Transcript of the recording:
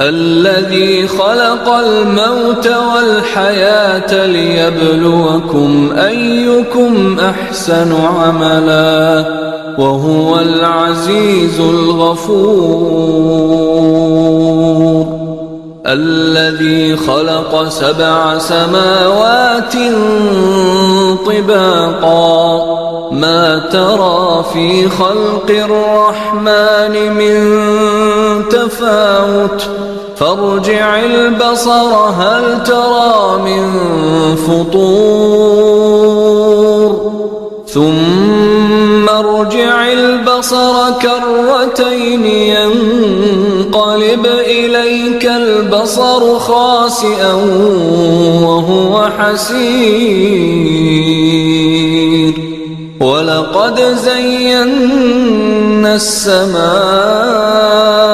الذي خلق الموت والحياة ليبلوكم أيكم أحسن عملا وهو العزيز الغفور. الذي خلق 7 سماوات طباقا ما ترى في خلق الرحمن من تفاوت فارجع البصر هل ترى من فطور ثم ارجع البصر كرتين ينقلب إليك البصر خاسئا وهو حسير ولقد زينا السماء